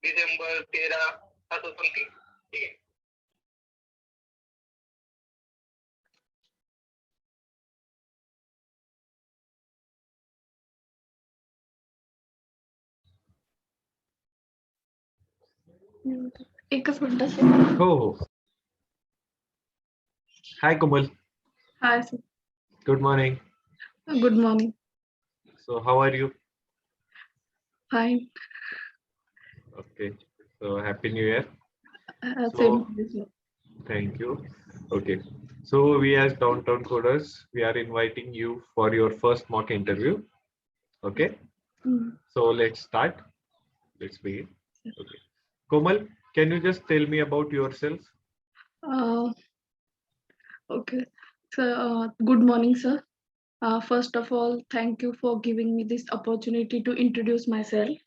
December 13 असं something. ठीक आहे. एकच मिनिट सर. हो हो. Hi Komal. Hi sir. Good morning. Good morning. So how are you? Fine. Okay. So happy New Year. Same. Thank you. Okay. So we as Downtown Coders, we are inviting you for your first mock interview. Okay. So let's start. Let's begin. Okay. Komal, can you just tell me about yourself? Okay. So, good morning, sir. First of all, thank you for giving me this opportunity to introduce myself.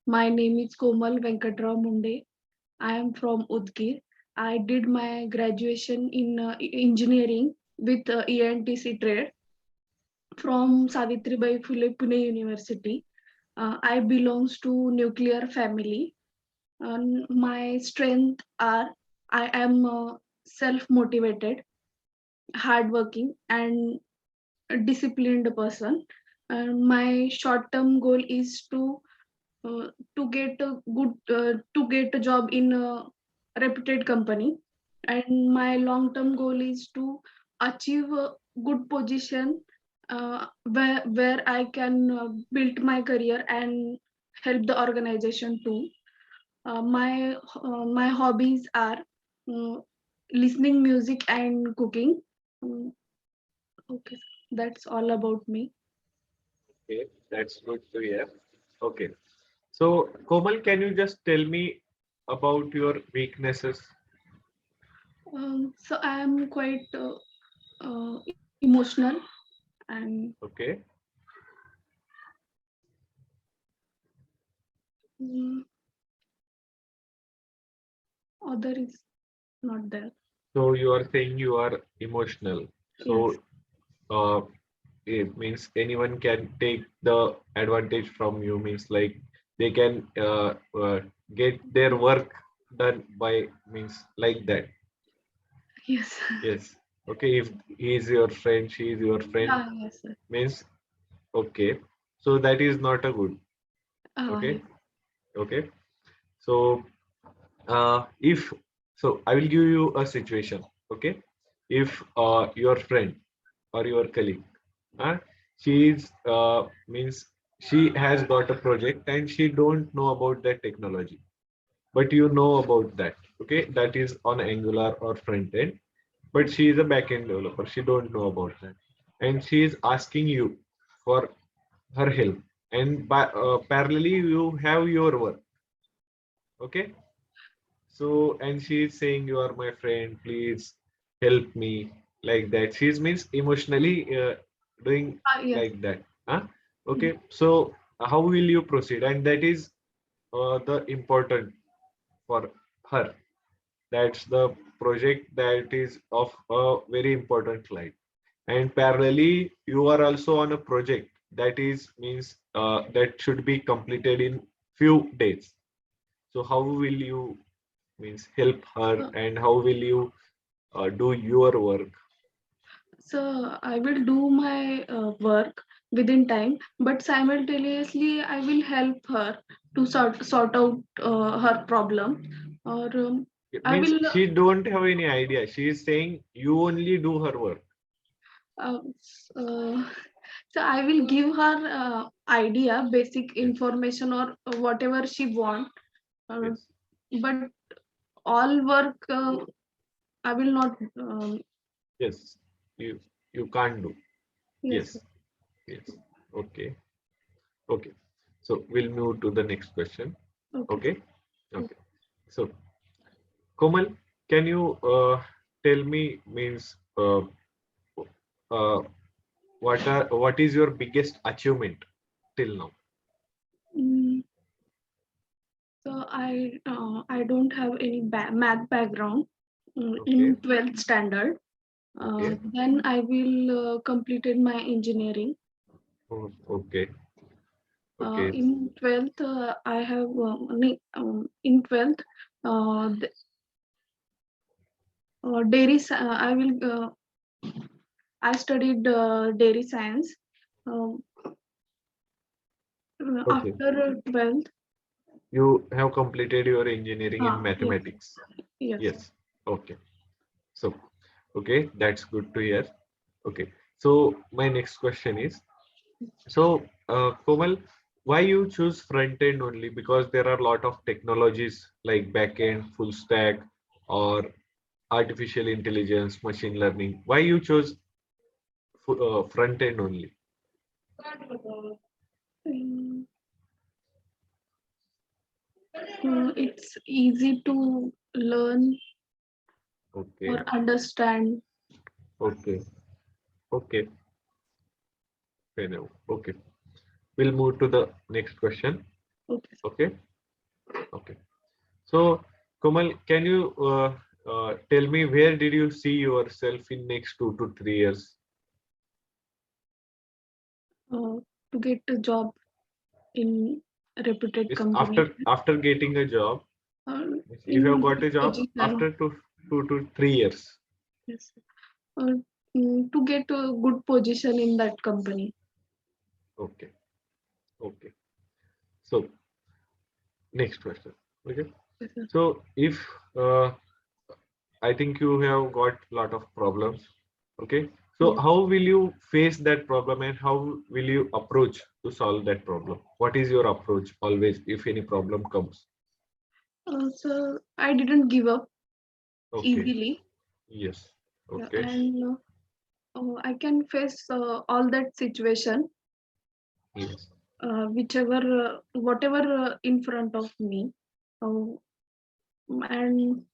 My name is Komal Venkatrao Munde. I am from Udgir. I did my graduation in engineering with ENTC trade from Savitribai Phule Pune University. I belongs to nuclear family. My strength are I am self-motivated, hardworking, and a disciplined person. My short-term goal is to get a to get a job in a reputed company, and my long-term goal is to achieve a good position where I can build my career and help the organization too. My hobbies are uh, listening music and cooking. Um, okay, that's all about me. Okay, that's good to hear. Okay. So Komal, can you just tell me about your weaknesses? So I am quite emotional, and Okay. mm, other is not there. So you are saying you are emotional. Yes. So it means anyone can take the advantage from you, means like they can get their work done by means like that. Yes. Yes. Okay. If he is your friend, she is your friend, Yes, sir. means okay. So that is not a good. Okay. Yes. Okay. So if so, I will give you a situation. Okay. If your friend or your colleague, she is means she has got a project and she don't know about that technology, but you know about that. Okay, that is on Angular or front end, but she is a backend developer. She don't know about that, and she is asking you for her help. And by parallelly, you have your work. Okay, so and she is saying, "You are my friend. Please help me." Like that. She means emotionally doing Yes. like that. Huh? Okay. So how will you proceed? And that is the important for her. That's the project that is of a very important life. And parallelly, you are also on a project that is means that should be completed in few days. So how will you means help her, So, and how will you do your work? so I will do my work within time, but simultaneously I will help her to sort out her problem, or It I means will. she don't have any idea. She is saying you only do her work. Uh, uh, so I will give her idea, basic Yes, information, or whatever she want. Uh, yes, but all work I will not. yes. You can't do. Yes. Yes, yes. Okay, okay. So we'll move to the next question. Okay. Okay, okay. So Komal, can you tell me means uh, what is your biggest achievement till now? Mm, so I don't have any math background Okay, in 12th standard. okay, Then I will completed my engineering. oh, okay. Okay. In 12th, I have in 12th, dairy. I studied dairy science. Um, Okay. After 12th, You have completed your engineering in yes, mathematics. yes. Yes. Okay. So, okay, that's good to hear. Okay. So my next question is, so Komal, why you choose front end only? Because there are a lot of technologies like back end, full stack, or artificial intelligence, machine learning. Why you chose front end only? Mm, it's easy to learn Okay. or understand. Okay. Okay. Fair enough. Okay. We'll move to the next question. Okay. Okay. Okay. So, Komal, can you tell me where did you see yourself in next 2 to 3 years? Uh, to get a job in a reputed Is company. after getting a job, if you have In got good a job position. after 2 to 3 years. Yes. Uh, to get a good position in that company. Okay. Okay. So next question. Okay. Yes, sir. So if I think you have got lot of problems. Okay. So Yes. how will you face that problem and how will you approach to solve that problem? What is your approach always if any problem comes? So I didn't give up Okay. easily. Yes. Yeah, Okay. and I can face all that situation, Yes. whatever in front of me. Uh, and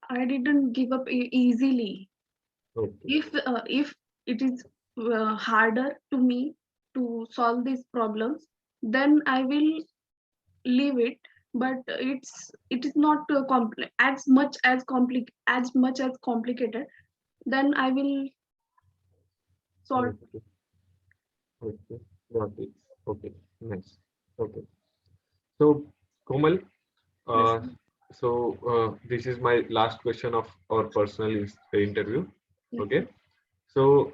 I didn't give up easily. Okay. If it is harder to me to solve these problems, then I will leave it. But it is not as much as complicated. Then I will solve. Okay. Okay. Got it. Okay. Nice. Okay. So Komal, Yes, uh, this is my last question of our personal interview. yes, Okay. So,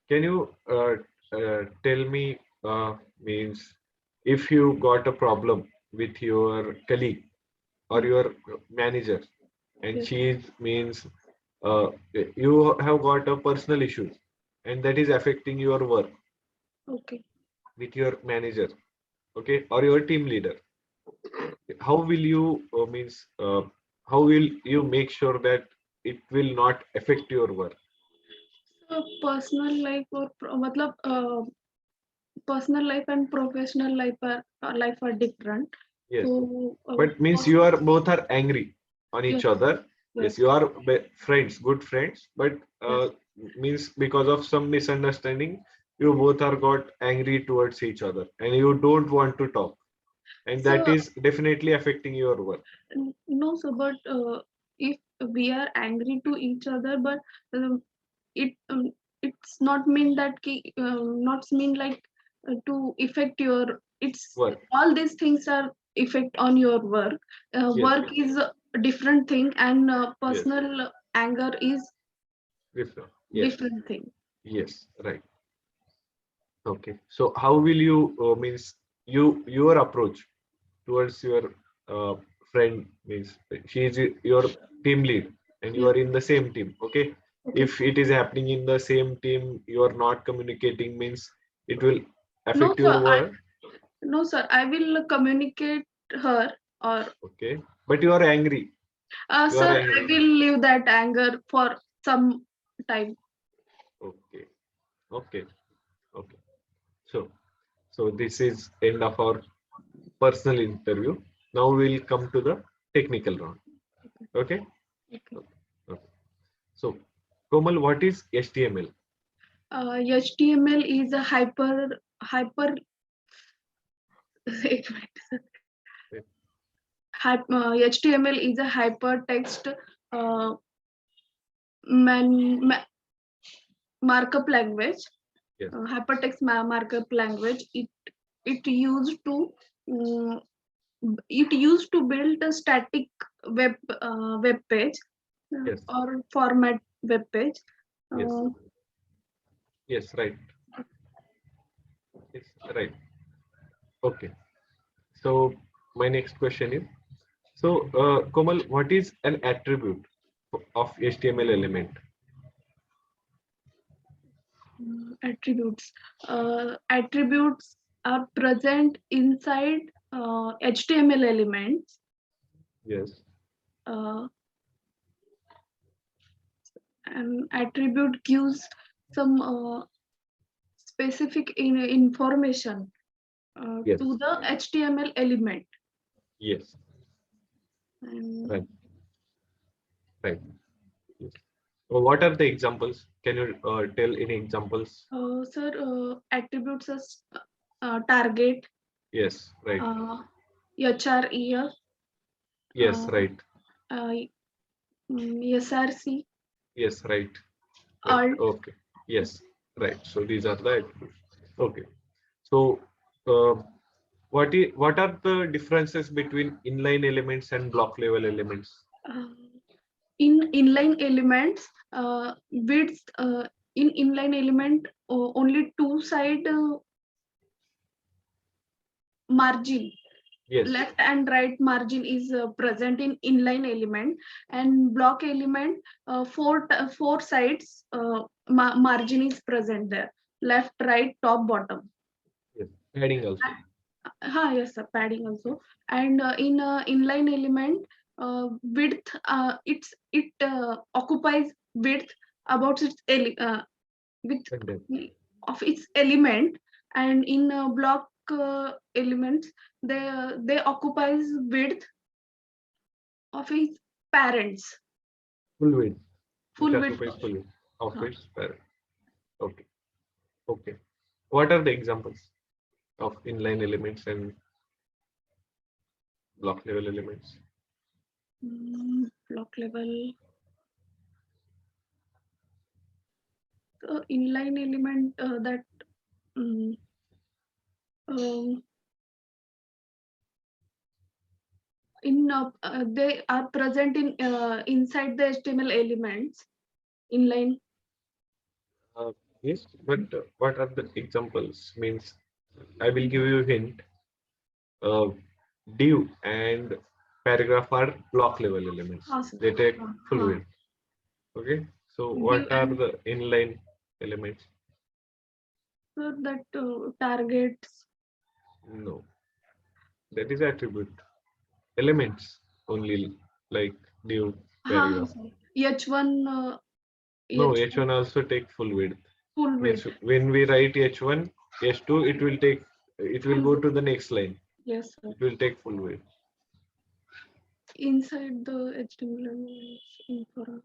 can you tell me, means if you got a problem with your colleague or yes, your manager, and yes. she means you have got a personal issue, and that is affecting your work Okay. with your manager, okay, or your team leader. How will you how will you make sure that it will not affect your work? So मतलब personal life and professional life are different. Yes. So But means you are both are angry on each yes, other. Yes, yes, you are friends, good friends, but yes. means because of some misunderstanding, you both are got angry towards each other, and you don't want to talk, and that So is definitely affecting your work. no, so but if we are angry to each other, but it it's not mean that not mean like to affect your. It's Work. all these things are effect on your work. Yes, Work yes, is a different thing, and yes. personal anger is Different. Yes, different thing. yes, right. Okay. So how will you means your approach towards your uh, friend means she is your team lead and you Yes. are in the same team, okay, Okay. if it is happening in the same team you are not communicating means it will No, affect your sir. work, No, sir. I will communicate her, or okay, but you are angry, you are sir, I angry, will leave that anger for some time. okay, okay, okay. So this is end of our personal interview. Now we'll come to the technical round, okay. Okay. Okay, okay. So Komal, what is HTML? HTML is a hyper एक minute, sir. HTML is a hypertext uh, man, markup language. Yes. Hypertext markup language. It used to um, it used to build a static web page Yes. or format web page. Yes. Uh, Yes. Right. Yes. Right. Okay. So my next question is, so Komal, what is an attribute of HTML element? Attributes. Attributes are present inside HTML elements. Yes. Uh, an attribute gives some specific information Yes. to the HTML element. Yes. And, Right. Right. Yes. So what are the examples? Can you tell any examples? sir, attributes as target, Yes. Right. HREF, Yes. Right. uh, SRC, Yes. Right. Right. alt. Okay. Yes. Right. So these are the attributes. Okay. So what are the differences between inline elements and block level elements? Uh, in inline elements, width in inline element only two side margin, Yes. left and right margin is present in inline element, and block element four sides margin is present there, left, right, top, bottom. Yes. Padding also. Yes sir, padding also. And in inline element, width, it occupies width about width And then of its element. And in block elements, they occupies width of its parents, full width. Which full width. occupies full width of Huh. its parent. Okay. Okay. What are the examples of inline elements and block level elements? Block level. Inline element that um, um, they are present in inside the HTML elements inline. Uh, yes, but what are the examples? Means I will give you a hint. Uh, div and paragraph are block level elements. Sir. They take full Huh. width. Okay. So Div what are and the inline elements? that targets. No, that is attribute. Elements only, like div, paragraph. Sorry. H1 No, H1 H1 also take full width. full Means width. when we write H1, H2, it will Full go width. to the next line. Yes sir. It will take full width. Inside the HTML elements info.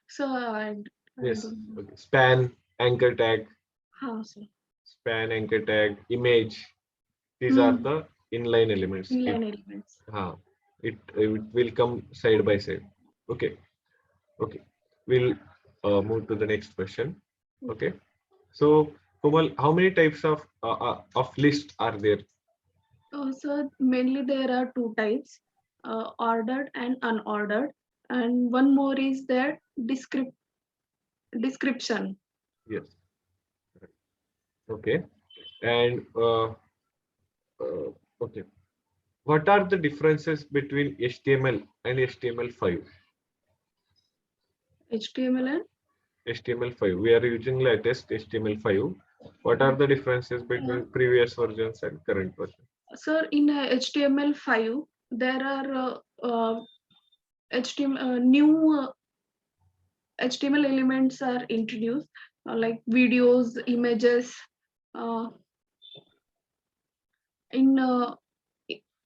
So I Yes. don't know. Okay. Span, anchor tag, Sir. anchor tag, image. These are the inline elements. Inline elements. It will come side by side. Okay. Okay. We'll move to the next question. Okay. So, Komal, how many types of lists are there? So mainly there are two types, ordered and unordered, and one more is there description. Yes. Okay. And okay. What are the differences between HTML and HTML5? HTML and HTML5. We are using latest HTML5. What are the differences between previous versions and current version? sir, in HTML5 there are HTML new HTML elements are introduced, like videos, images. Uh, in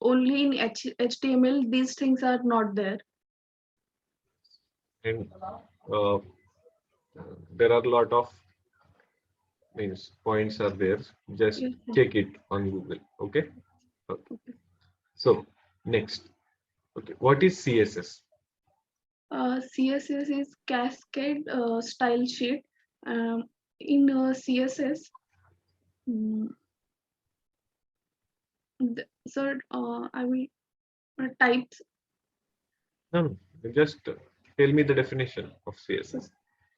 only in HTML these things are not there. And uh, there are a lot of means points are there. Just Yes, sir. check it on Google. Okay. Okay. So next. Okay. What is CSS? CSS is Cascade Style Sheet. in CSS, sir, I will types. No, just tell me the definition of CSS.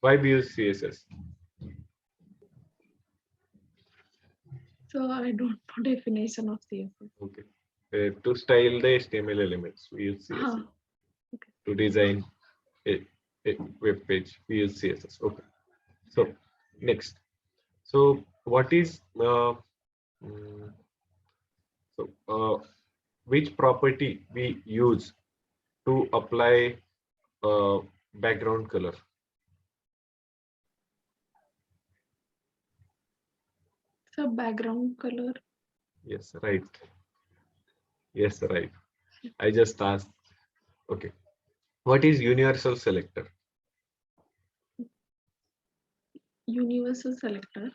Why we use CSS? So I don't know definition of CSS. Okay. To style the HTML elements, we use CSS. Okay. To design a web page, we use CSS. Okay. So next. So what is which property we use to apply background color? So background color. Yes, right. Yes, right. I just asked. Okay. What is universal selector? Universal selector.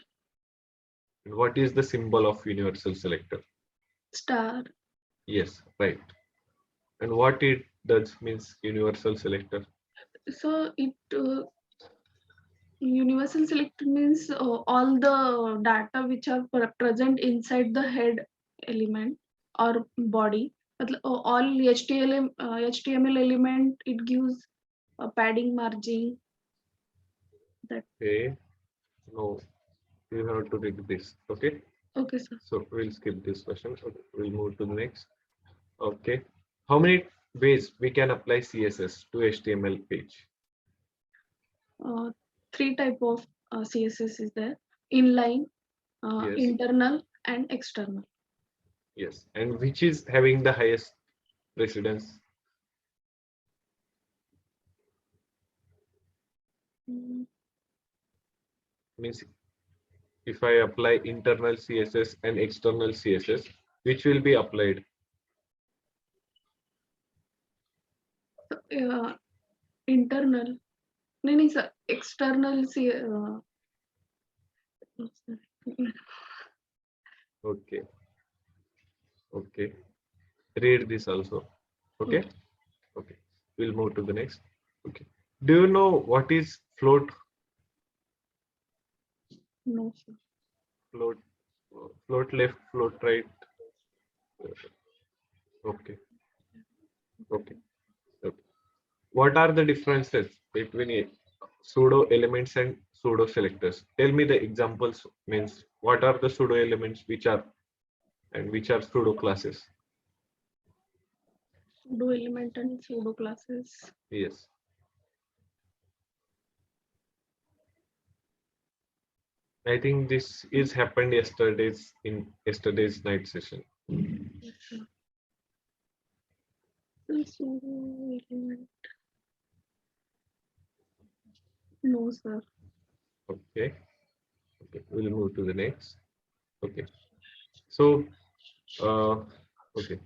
And what is the symbol of universal selector? Star. Yes, right. And what it does means universal selector? So it universal selector means all the data which are present inside the head element or body. All HTML element, it gives a padding, margin. That. Okay. No, you have to read this. Okay. Okay, sir. So we'll skip this question. Okay. We'll move to the next. Okay. How many ways we can apply CSS to HTML page? Three type of CSS is there: inline, Yes. internal, and external. Yes. And which is having the highest precedence? Means if I apply internal CSS and external CSS, which will be applied? Internal. No, sir. External. Okay. Okay. Read this also. Okay. Okay. We'll move to the next. Okay. Do you know what is float? No, sir. Float, float left, float right. Okay. Okay. Okay. What are the differences between pseudo elements and pseudo selectors? Tell me the examples. Means what are the pseudo elements which are and which are pseudo classes? Pseudo element and pseudo classes. Yes. I think this is happened yesterday's night session. Yes, sir. Pseudo element. No, sir. Okay. Okay. We'll move to the next. Okay. So, okay.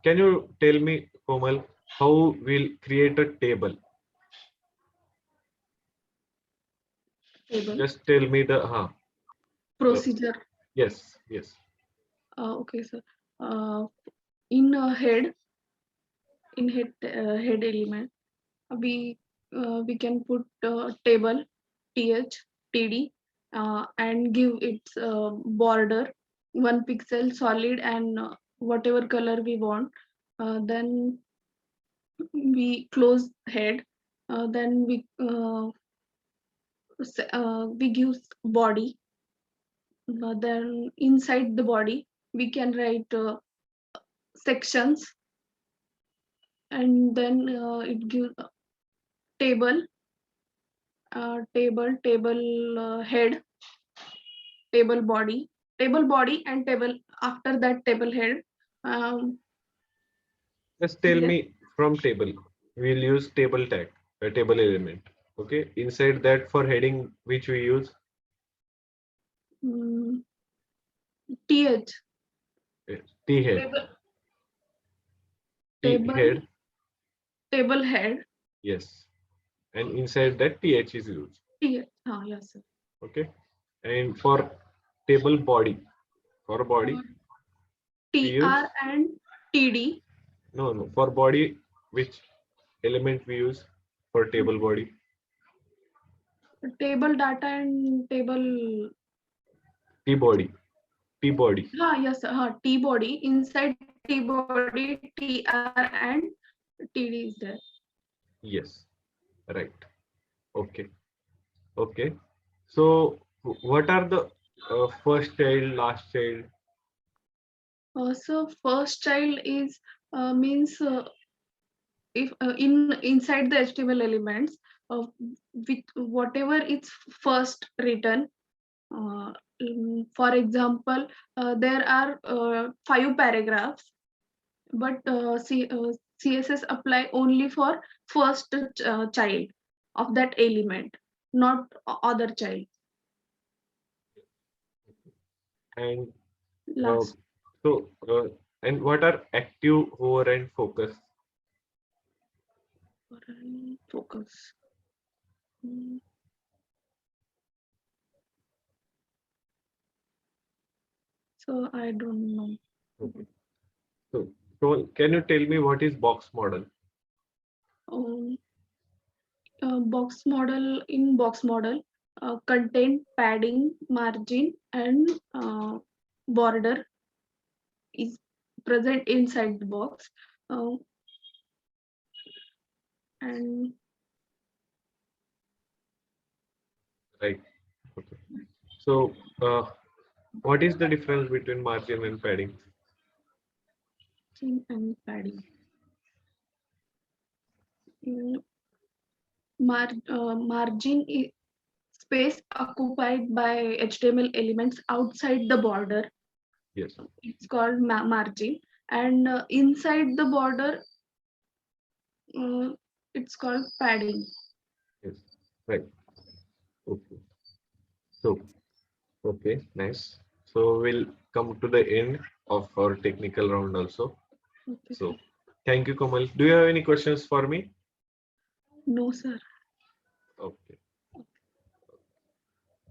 Can you tell me, Komal, how we'll create a table? Table. Just tell me the Procedure. Yes, yes. Okay, sir. In head element, we can put table th td and give its border 1 pixel solid and whatever color we want. Then we close head. Then we give body. Then inside the body we can write sections, and then it gives table, head, table body, and table after that table head. Just tell Yeah. me from table. We'll use table tag, a table element. Okay. Inside that for heading, which we use th T head. table T table head. table head. Yes. And inside that th is used. Yes, sir. Okay. And for table body, for body, we use tr and td. no. For body, which element we use for table body? table data and table. T-body. T-body. Yes, T body. Inside T body, TR and TD is there. Yes. Right. Okay. Okay. So what are the first child, last child? So first child is means if inside the HTML elements, with whatever it's first written. For example, there are 5 paragraphs, but CSS apply only for first child of that element, not other child. And uh, Last so and what are active, hover, and focus? focus. Mm, So I don't know. Okay. So can you tell me what is box model? Um, Box model, in box model, content, padding, margin, and border is present inside the box. Uh, and Right. Okay. So what is the difference between margin and padding? padding. Mm, Margin is space occupied by HTML elements outside the border. Yes. It's called margin, and inside the border, uh, it's called padding. Yes. Right. Okay. So okay, nice. So we'll come to the end of our technical round also. Okay. So thank you, Kamal. Do you have any questions for me? No, sir. Okay.